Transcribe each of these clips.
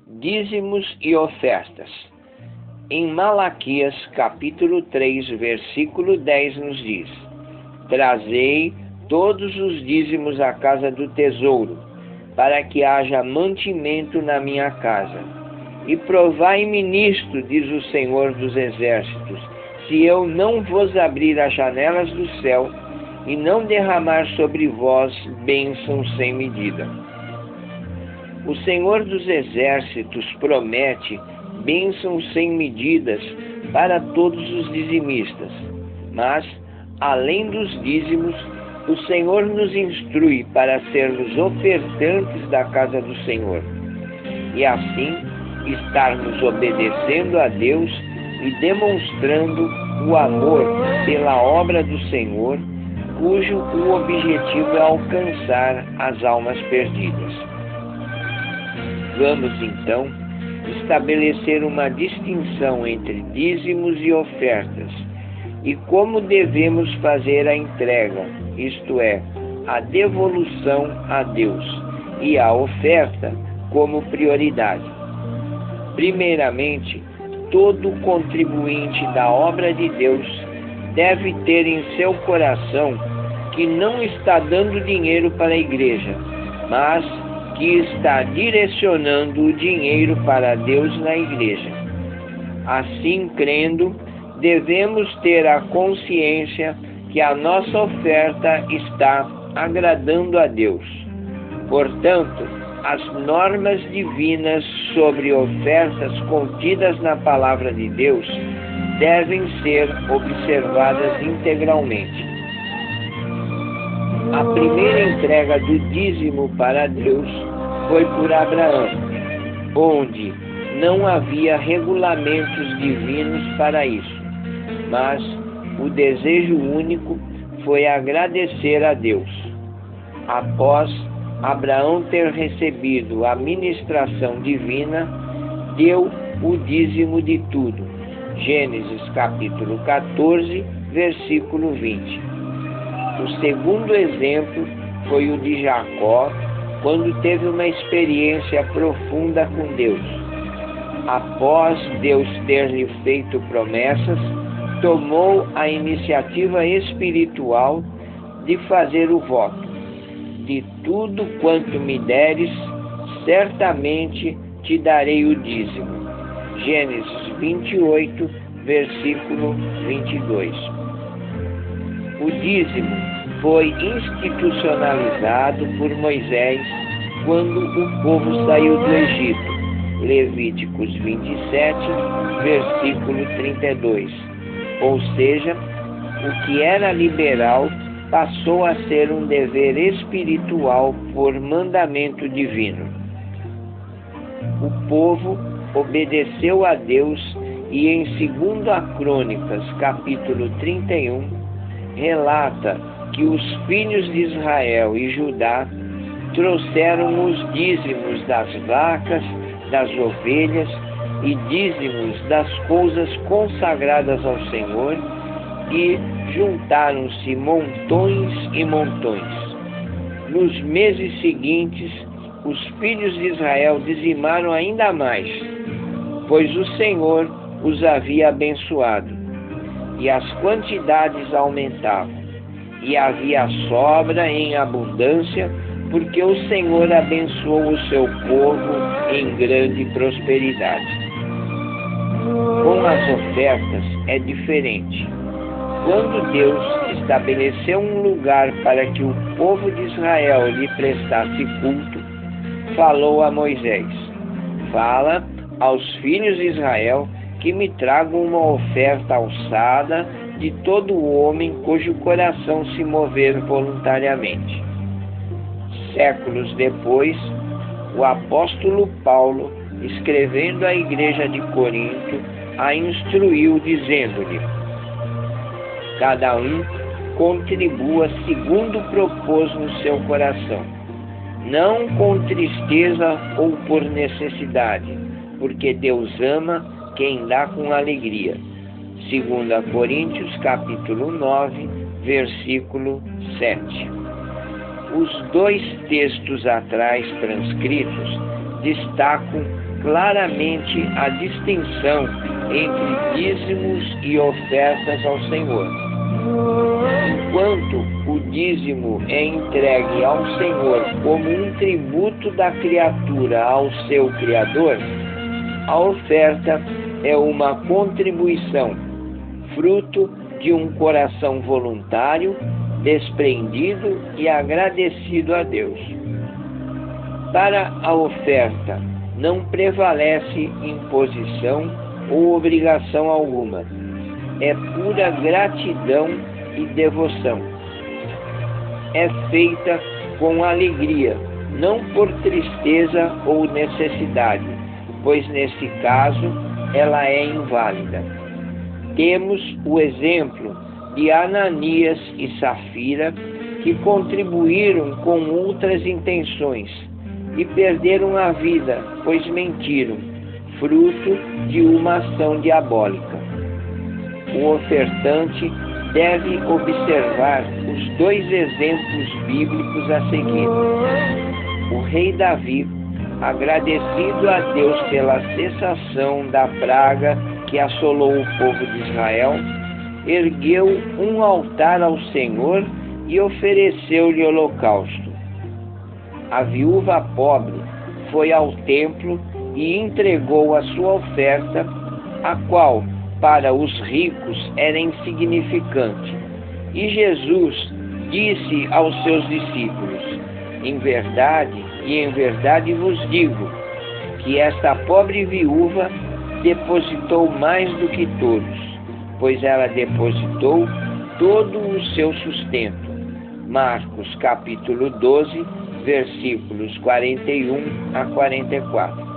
dízimos e ofertas. Em Malaquias capítulo 3, versículo 10 nos diz: Trazei todos os dízimos à casa do tesouro, para que haja mantimento na minha casa. E provai-me nisto, diz o Senhor dos Exércitos, se eu não vos abrir as janelas do céu e não derramar sobre vós bênçãos sem medida. O Senhor dos Exércitos promete bênçãos sem medidas para todos os dizimistas. Mas, além dos dízimos, o Senhor nos instrui para sermos ofertantes da casa do Senhor. E assim, estarmos obedecendo a Deus e demonstrando o amor pela obra do Senhor, cujo o objetivo é alcançar as almas perdidas. Vamos, então, estabelecer uma distinção entre dízimos e ofertas e como devemos fazer a entrega, isto é, a devolução a Deus, e a oferta como prioridade. Primeiramente, todo contribuinte da obra de Deus deve ter em seu coração que não está dando dinheiro para a igreja, mas que está direcionando o dinheiro para Deus na igreja. Assim, crendo, devemos ter a consciência que a nossa oferta está agradando a Deus. Portanto, as normas divinas sobre ofertas contidas na Palavra de Deus devem ser observadas integralmente. A primeira entrega do dízimo para Deus foi por Abraão, onde não havia regulamentos divinos para isso, mas o desejo único foi agradecer a Deus. Após Abraão ter recebido a ministração divina, deu o dízimo de tudo. Gênesis capítulo 14, versículo 20. O segundo exemplo foi o de Jacó, quando teve uma experiência profunda com Deus. Após Deus ter-lhe feito promessas, tomou a iniciativa espiritual de fazer o voto: de tudo quanto me deres, certamente te darei o dízimo. Gênesis 28, versículo 22. O dízimo foi institucionalizado por Moisés quando o povo saiu do Egito. Levíticos 27, versículo 32. Ou seja, o que era liberal passou a ser um dever espiritual por mandamento divino. O povo obedeceu a Deus e em 2 Crônicas, capítulo 31, relata que os filhos de Israel e Judá trouxeram os dízimos das vacas, das ovelhas e dízimos das coisas consagradas ao Senhor, e juntaram-se montões e montões. Nos meses seguintes, os filhos de Israel dizimaram ainda mais, pois o Senhor os havia abençoado, e as quantidades aumentavam, e havia sobra em abundância, porque o Senhor abençoou o seu povo em grande prosperidade. Com as ofertas é diferente. Quando Deus estabeleceu um lugar para que o povo de Israel lhe prestasse culto, falou a Moisés: Fala aos filhos de Israel que me tragam uma oferta alçada de todo homem cujo coração se mover voluntariamente. Séculos depois, o apóstolo Paulo, escrevendo à igreja de Corinto, a instruiu, dizendo-lhe: Cada um contribua segundo propôs no seu coração, não com tristeza ou por necessidade, porque Deus ama quem dá com alegria. 2 Coríntios, capítulo 9, versículo 7. Os dois textos atrás transcritos destacam claramente a distinção entre dízimos e ofertas ao Senhor. Enquanto o dízimo é entregue ao Senhor como um tributo da criatura ao seu Criador, a oferta é uma contribuição, fruto de um coração voluntário, desprendido e agradecido a Deus. Para a oferta não prevalece imposição ou obrigação alguma. É pura gratidão e devoção. É feita com alegria, não por tristeza ou necessidade, pois nesse caso ela é inválida. Temos o exemplo de Ananias e Safira, que contribuíram com outras intenções e perderam a vida, pois mentiram, fruto de uma ação diabólica. O ofertante deve observar os dois exemplos bíblicos a seguir. O rei Davi, agradecido a Deus pela cessação da praga que assolou o povo de Israel, ergueu um altar ao Senhor e ofereceu-lhe holocausto. A viúva pobre foi ao templo e entregou a sua oferta, a qual, para os ricos, era insignificante. E Jesus disse aos seus discípulos: em verdade vos digo, que esta pobre viúva depositou mais do que todos, pois ela depositou todo o seu sustento. Marcos capítulo 12, versículos 41 a 44.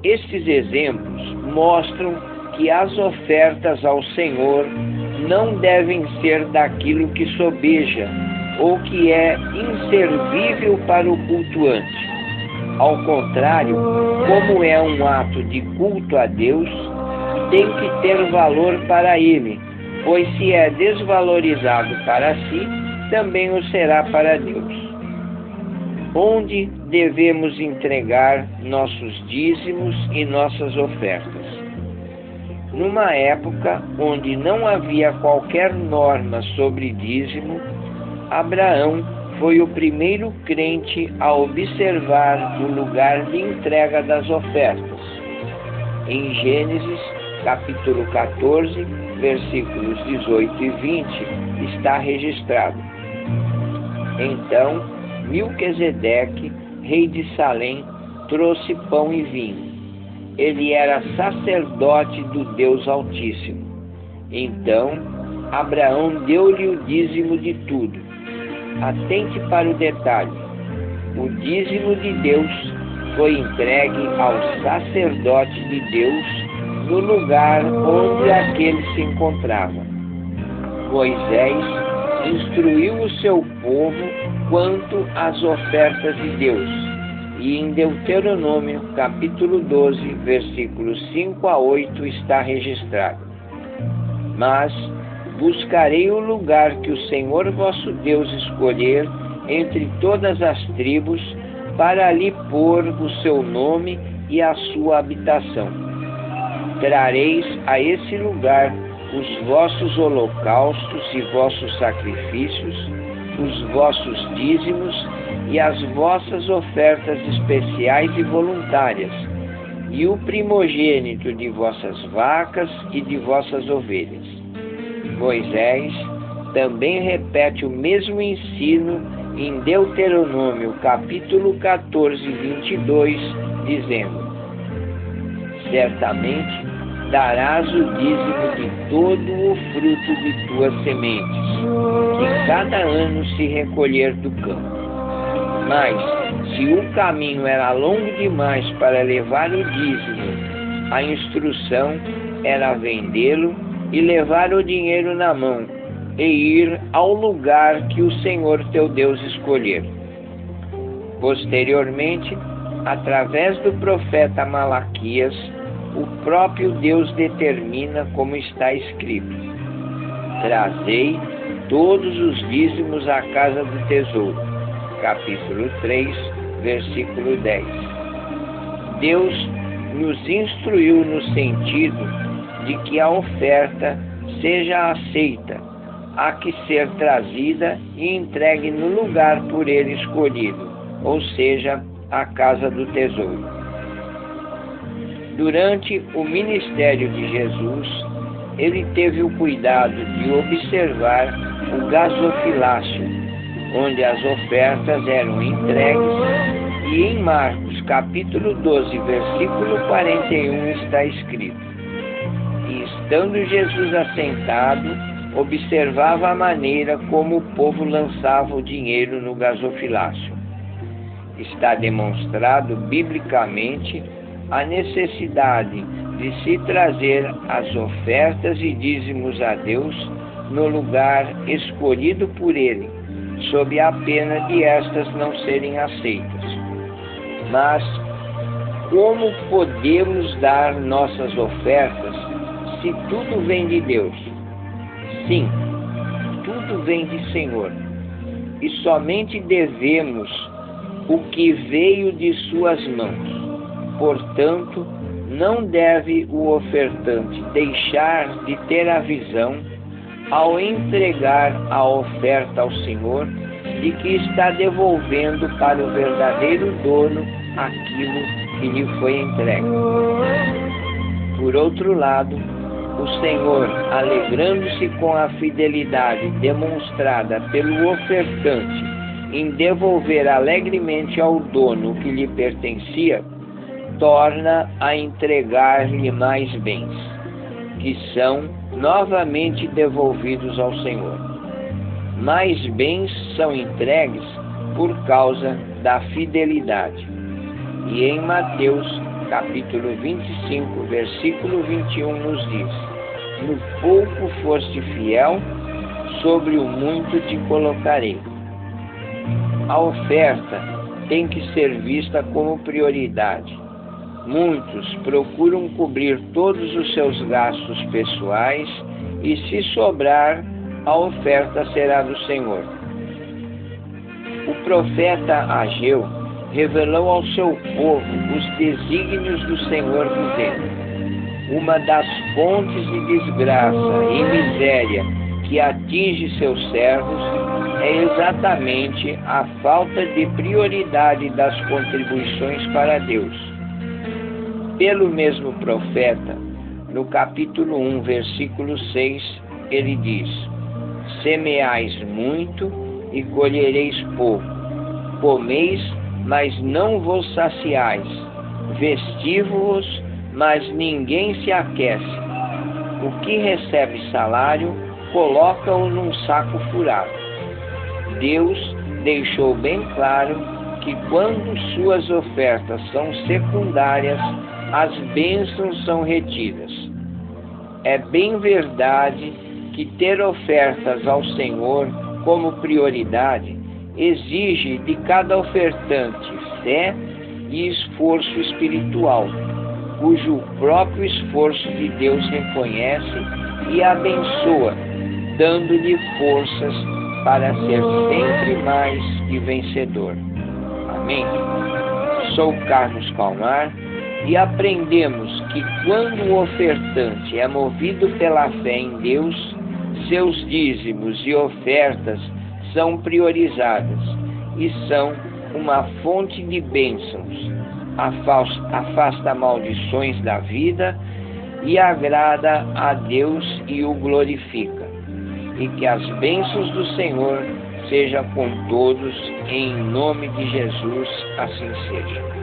Estes exemplos mostram que as ofertas ao Senhor não devem ser daquilo que sobeja ou que é inservível para o cultuante. Ao contrário, como é um ato de culto a Deus, tem que ter valor para Ele, pois se é desvalorizado para si, também o será para Deus. Onde devemos entregar nossos dízimos e nossas ofertas? Numa época onde não havia qualquer norma sobre dízimo, Abraão foi o primeiro crente a observar o lugar de entrega das ofertas. Em Gênesis, capítulo 14, versículos 18 e 20, está registrado: Então, Melquisedeque, rei de Salém, trouxe pão e vinho. Ele era sacerdote do Deus Altíssimo. Então, Abraão deu-lhe o dízimo de tudo. Atente para o detalhe: o dízimo de Deus foi entregue ao sacerdote de Deus no lugar onde aquele se encontrava. Moisés instruiu o seu povo quanto às ofertas de Deus, e em Deuteronômio, capítulo 12, versículos 5 a 8, está registrado: Mas buscarei o lugar que o Senhor vosso Deus escolher entre todas as tribos, para ali pôr o seu nome e a sua habitação. Trareis a esse lugar os vossos holocaustos e vossos sacrifícios, os vossos dízimos e as vossas ofertas especiais e voluntárias, e o primogênito de vossas vacas e de vossas ovelhas. Moisés também repete o mesmo ensino em Deuteronômio capítulo 14, 22, dizendo: Certamente darás o dízimo de todo o fruto de tuas sementes, que cada ano se recolher do campo. Mas, se o caminho era longo demais para levar o dízimo, a instrução era vendê-lo e levar o dinheiro na mão, e ir ao lugar que o Senhor teu Deus escolher. Posteriormente, através do profeta Malaquias, o próprio Deus determina como está escrito: Trazei todos os dízimos à casa do tesouro. Capítulo 3, versículo 10. Deus nos instruiu no sentido de que a oferta seja aceita, há que ser trazida e entregue no lugar por ele escolhido, ou seja, a casa do tesouro. Durante o ministério de Jesus, ele teve o cuidado de observar o gasofilácio, onde as ofertas eram entregues, e em Marcos capítulo 12, versículo 41 está escrito: E estando Jesus assentado, observava a maneira como o povo lançava o dinheiro no gasofilácio. Está demonstrado biblicamente a necessidade de se trazer as ofertas e dízimos a Deus no lugar escolhido por Ele, sob a pena de estas não serem aceitas. Mas como podemos dar nossas ofertas se tudo vem de Deus? Sim, tudo vem de Senhor, e somente devemos o que veio de suas mãos. Portanto, não deve o ofertante deixar de ter a visão, ao entregar a oferta ao Senhor, de que está devolvendo para o verdadeiro dono aquilo que lhe foi entregue. Por outro lado, o Senhor, alegrando-se com a fidelidade demonstrada pelo ofertante em devolver alegremente ao dono o que lhe pertencia, torna a entregar-lhe mais bens, que são novamente devolvidos ao Senhor. Mais bens são entregues por causa da fidelidade. E em Mateus, capítulo 25, versículo 21, nos diz: No pouco foste fiel, sobre o muito te colocarei. A oferta tem que ser vista como prioridade. Muitos procuram cobrir todos os seus gastos pessoais e, se sobrar, a oferta será do Senhor. O profeta Ageu revelou ao seu povo os desígnios do Senhor dizendo: Uma das fontes de desgraça e miséria que atinge seus servos é exatamente a falta de prioridade das contribuições para Deus. Pelo mesmo profeta, no capítulo 1, versículo 6, ele diz: Semeais muito e colhereis pouco, comeis, mas não vos saciais, vesti-vos, mas ninguém se aquece. O que recebe salário, coloca-o num saco furado. Deus deixou bem claro que quando suas ofertas são secundárias, as bênçãos são retidas. É bem verdade que ter ofertas ao Senhor como prioridade exige de cada ofertante fé e esforço espiritual, cujo próprio esforço de Deus reconhece e abençoa, dando-lhe forças para ser sempre mais que vencedor. Amém? Sou Carlos Palmar e aprendemos que quando o ofertante é movido pela fé em Deus, seus dízimos e ofertas são priorizadas e são uma fonte de bênçãos, afasta maldições da vida e agrada a Deus e o glorifica. E que as bênçãos do Senhor sejam com todos, em nome de Jesus, assim seja.